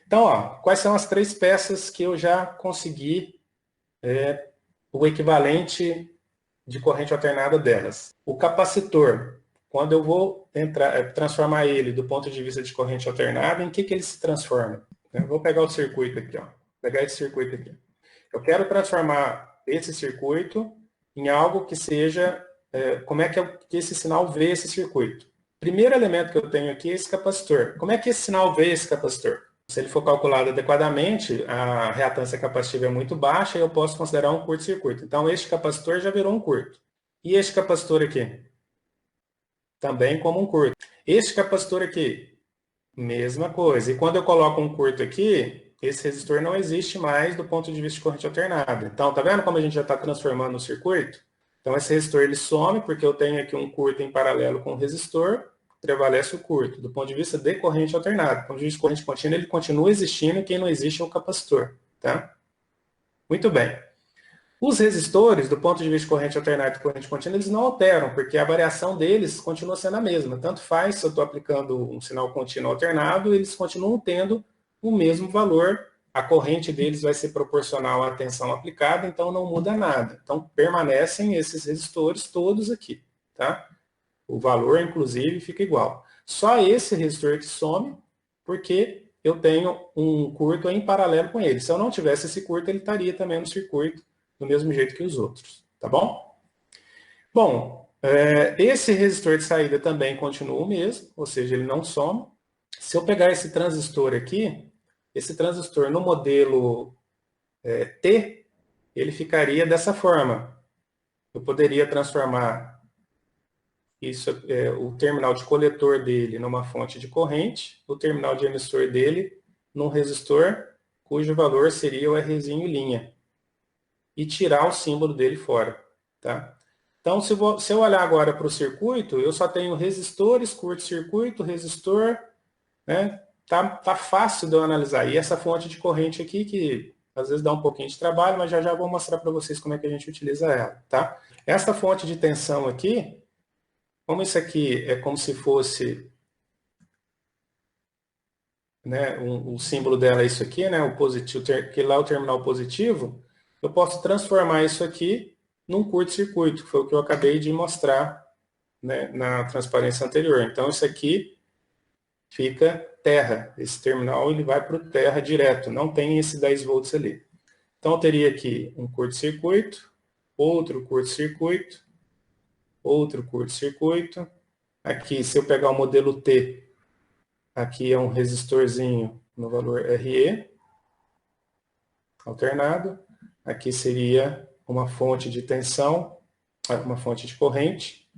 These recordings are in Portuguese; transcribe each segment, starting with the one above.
Então, ó, quais são as três peças que eu já consegui o equivalente de corrente alternada delas? O capacitor, quando eu vou transformar ele do ponto de vista de corrente alternada, em que ele se transforma? Eu vou pegar o circuito aqui, ó. Vou pegar esse circuito aqui. Eu quero transformar esse circuito em algo que seja... como é que esse sinal vê esse circuito? Primeiro elemento que eu tenho aqui é esse capacitor. Como é que esse sinal vê esse capacitor? Se ele for calculado adequadamente, a reatância capacitiva é muito baixa e eu posso considerar um curto-circuito. Então, este capacitor já virou um curto. E este capacitor aqui? Também como um curto. Este capacitor aqui? Mesma coisa. E quando eu coloco um curto aqui, esse resistor não existe mais do ponto de vista de corrente alternada. Então, tá vendo como a gente já está transformando o circuito? Então, esse resistor ele some, porque eu tenho aqui um curto em paralelo com o resistor, prevalece o curto. Do ponto de vista de corrente alternada. Do ponto de vista de corrente contínua, ele continua existindo, e quem não existe é o capacitor. Tá? Muito bem. Os resistores, do ponto de vista de corrente alternada e corrente contínua, eles não alteram, porque a variação deles continua sendo a mesma. Tanto faz se eu estou aplicando um sinal contínuo alternado, eles continuam tendo o mesmo valor. A corrente deles vai ser proporcional à tensão aplicada, então não muda nada. Então, permanecem esses resistores todos aqui. Tá? O valor, inclusive, fica igual. Só esse resistor que some, porque eu tenho um curto em paralelo com ele. Se eu não tivesse esse curto, ele estaria também no circuito, do mesmo jeito que os outros. Tá bom? Bom, esse resistor de saída também continua o mesmo, ou seja, ele não some. Se eu pegar esse transistor aqui, esse transistor no modelo T, ele ficaria dessa forma. Eu poderia transformar o terminal de coletor dele numa fonte de corrente, o terminal de emissor dele num resistor, cujo valor seria o Rzinho linha. E tirar o símbolo dele fora. Tá? Então, se eu olhar agora para o circuito, eu só tenho resistores, curto-circuito, resistor. Né? Tá fácil de eu analisar. E essa fonte de corrente aqui, que às vezes dá um pouquinho de trabalho, mas já vou mostrar para vocês como é que a gente utiliza ela. Tá? Essa fonte de tensão aqui, como isso aqui é como se fosse... Né, o símbolo dela é isso aqui, né, o positivo, que lá é o terminal positivo, eu posso transformar isso aqui num curto-circuito, que foi o que eu acabei de mostrar, né, na transparência anterior. Então, isso aqui fica terra. Esse terminal ele vai para o terra direto, não tem esse 10 volts ali. Então, eu teria aqui um curto-circuito, outro curto-circuito, outro curto-circuito. Aqui, se eu pegar o modelo T, aqui é um resistorzinho no valor RE, alternado. Aqui seria uma fonte de tensão, uma fonte de corrente,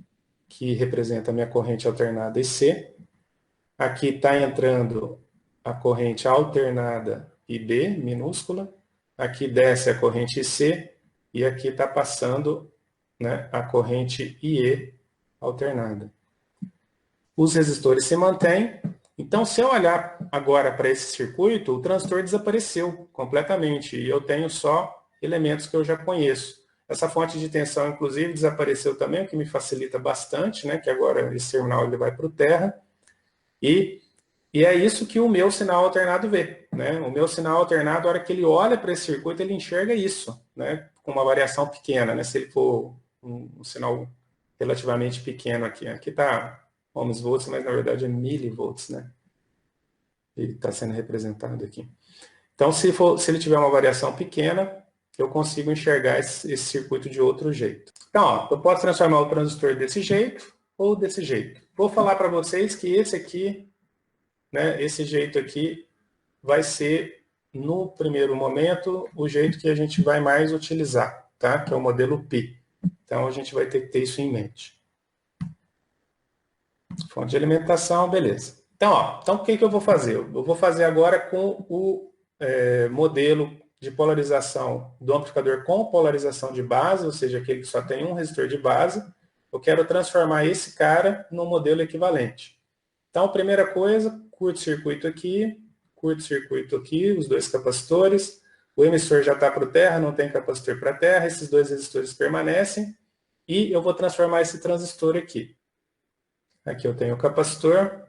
que representa a minha corrente alternada IC. Aqui está entrando a corrente alternada IB, minúscula. Aqui desce a corrente IC. E aqui está passando, né, a corrente IE alternada. Os resistores se mantêm. Então, se eu olhar agora para esse circuito, o transistor desapareceu completamente. E eu tenho só elementos que eu já conheço. Essa fonte de tensão, inclusive, desapareceu também, o que me facilita bastante, né? Que agora esse terminal ele vai para o terra. E é isso que o meu sinal alternado vê. Né? O meu sinal alternado, na hora que ele olha para esse circuito, ele enxerga isso, né? Com uma variação pequena. Né? Se ele for um sinal relativamente pequeno aqui. Aqui está ohms volts, mas na verdade é milivolts, né? Ele está sendo representado aqui. Então, se ele tiver uma variação pequena, eu consigo enxergar esse circuito de outro jeito. Então, ó, eu posso transformar o transistor desse jeito ou desse jeito. Vou falar para vocês que esse aqui, né, esse jeito aqui, vai ser, no primeiro momento, o jeito que a gente vai mais utilizar, tá? Que é o modelo Pi. Então, a gente vai ter que ter isso em mente. Fonte de alimentação, beleza. Então, ó, então o que eu vou fazer? Eu vou fazer agora com o modelo de polarização do amplificador com polarização de base, ou seja, aquele que só tem um resistor de base. Eu quero transformar esse cara num modelo equivalente. Então, a primeira coisa, curto-circuito aqui, os dois capacitores. O emissor já está para o terra, não tem capacitor para terra, esses dois resistores permanecem. E eu vou transformar esse transistor aqui. Aqui eu tenho o capacitor,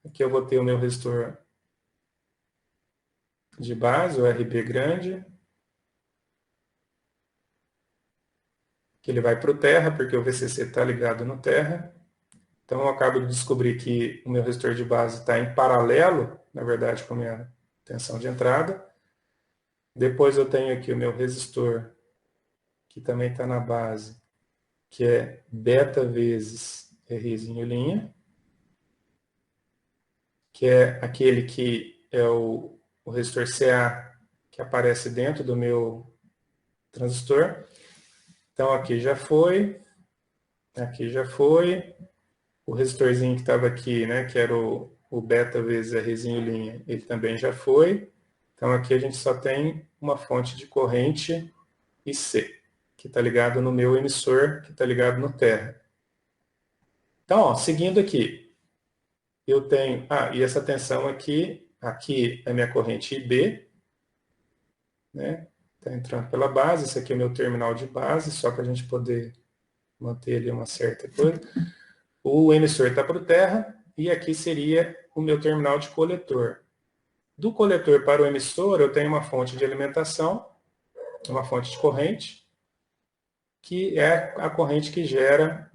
aqui eu vou ter o meu resistor de base, o RB grande, que ele vai para o terra, porque o VCC está ligado no terra. Então, eu acabo de descobrir que o meu resistor de base está em paralelo, na verdade, com a minha tensão de entrada. Depois eu tenho aqui o meu resistor, que também está na base, que é beta vezes Rzinho linha, que é aquele que é o resistor CA, que aparece dentro do meu transistor. Então, aqui já foi, o resistorzinho que estava aqui, né, que era o beta vezes Rzinho linha, ele também já foi. Então, aqui a gente só tem uma fonte de corrente IC, que está ligado no meu emissor, que está ligado no terra. Então, ó, seguindo aqui, eu tenho... e essa tensão aqui é a minha corrente IB, né? Está entrando pela base, esse aqui é o meu terminal de base, só para a gente poder manter ali uma certa coisa. O emissor está para o terra, e aqui seria o meu terminal de coletor. Do coletor para o emissor, eu tenho uma fonte de alimentação, uma fonte de corrente, que é a corrente que gera,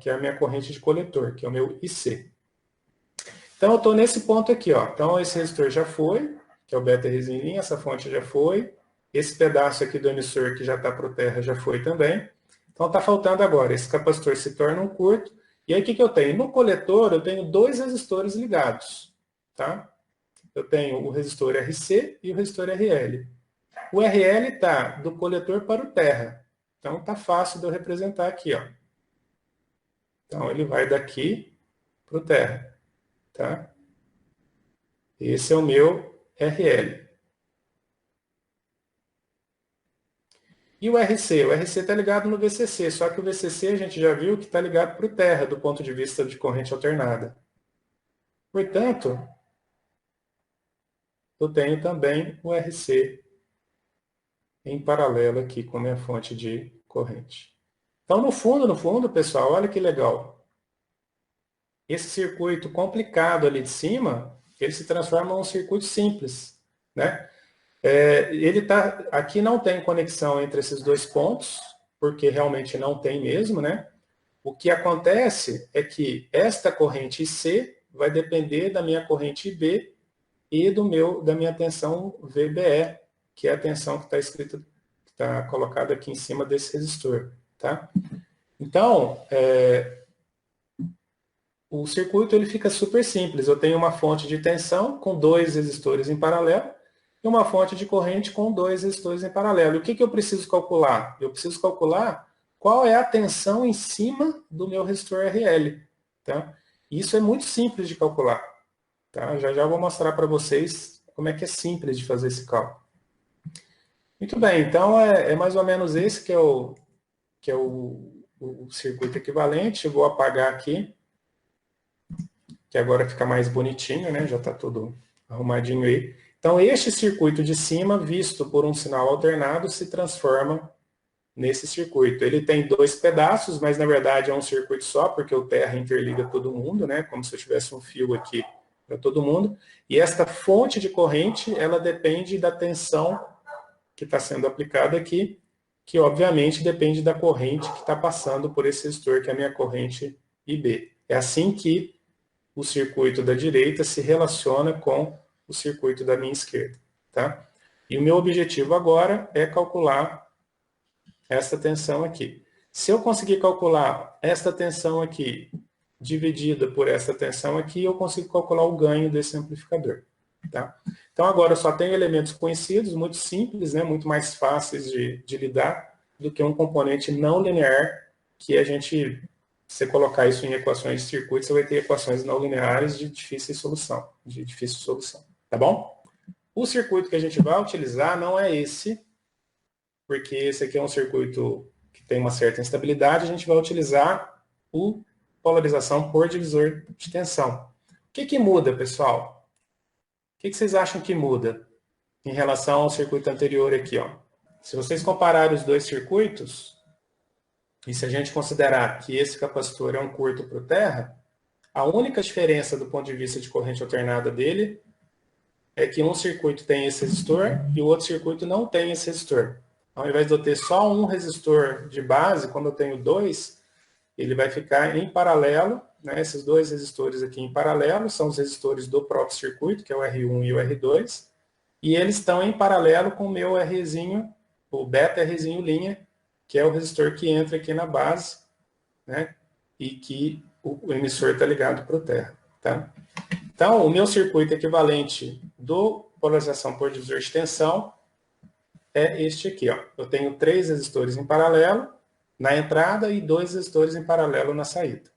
que é a minha corrente de coletor, que é o meu IC. Então, eu estou nesse ponto aqui, ó. Então, esse resistor já foi, que é o beta Rzinho linha, essa fonte já foi. Esse pedaço aqui do emissor que já está para o terra já foi também. Então, está faltando agora. Esse capacitor se torna um curto. E aí, o que eu tenho? No coletor, eu tenho dois resistores ligados. Tá? Eu tenho o resistor RC e o resistor RL. O RL está do coletor para o terra. Então, está fácil de eu representar aqui. Ó. Então, ele vai daqui para o terra. Tá? Esse é o meu RL. E o RC? O RC está ligado no VCC, só que o VCC a gente já viu que está ligado para o terra, do ponto de vista de corrente alternada. Portanto, eu tenho também o RC em paralelo aqui com a minha fonte de corrente. Então, no fundo, pessoal, olha que legal. Esse circuito complicado ali de cima, ele se transforma em um circuito simples, né? Aqui não tem conexão entre esses dois pontos, porque realmente não tem mesmo, né? O que acontece é que esta corrente IC vai depender da minha corrente IB e da minha tensão VBE, que é a tensão que está escrita, que está colocada aqui em cima desse resistor, tá? Então, o circuito ele fica super simples. Eu tenho uma fonte de tensão com dois resistores em paralelo e uma fonte de corrente com dois resistores em paralelo. E o que eu preciso calcular? Eu preciso calcular qual é a tensão em cima do meu resistor RL. Tá? Isso é muito simples de calcular. Tá? Já vou mostrar para vocês como é que é simples de fazer esse cálculo. Muito bem, então é mais ou menos esse que é o circuito equivalente. Eu vou apagar aqui, que agora fica mais bonitinho, né? Já está tudo arrumadinho aí. Então, este circuito de cima, visto por um sinal alternado, se transforma nesse circuito. Ele tem dois pedaços, mas na verdade é um circuito só, porque o terra interliga todo mundo, né? Como se eu tivesse um fio aqui para todo mundo. E esta fonte de corrente, ela depende da tensão que está sendo aplicada aqui, que obviamente depende da corrente que está passando por esse resistor, que é a minha corrente IB. É assim que o circuito da direita se relaciona com o circuito da minha esquerda. Tá? E o meu objetivo agora é calcular essa tensão aqui. Se eu conseguir calcular esta tensão aqui dividida por essa tensão aqui, eu consigo calcular o ganho desse amplificador. Tá? Então agora eu só tenho elementos conhecidos, muito simples, né? Muito mais fáceis de lidar do que um componente não linear que a gente... Se você colocar isso em equações de circuito, você vai ter equações não lineares de difícil solução. Tá bom? O circuito que a gente vai utilizar não é esse, porque esse aqui é um circuito que tem uma certa instabilidade. A gente vai utilizar o polarização por divisor de tensão. O que muda, pessoal? O que vocês acham que muda em relação ao circuito anterior aqui? Ó? Se vocês compararem os dois circuitos, e se a gente considerar que esse capacitor é um curto para o terra, a única diferença do ponto de vista de corrente alternada dele é que um circuito tem esse resistor e o outro circuito não tem esse resistor. Ao invés de eu ter só um resistor de base, quando eu tenho dois, ele vai ficar em paralelo, né? Esses dois resistores aqui em paralelo são os resistores do próprio circuito, que é o R1 e o R2, e eles estão em paralelo com o meu Rzinho, o beta Rzinho linha, que é o resistor que entra aqui na base, né? E que o emissor está ligado para o terra. Tá? Então, o meu circuito equivalente do polarização por divisor de tensão é este aqui. Ó. Eu tenho 3 resistores em paralelo na entrada e 2 resistores em paralelo na saída.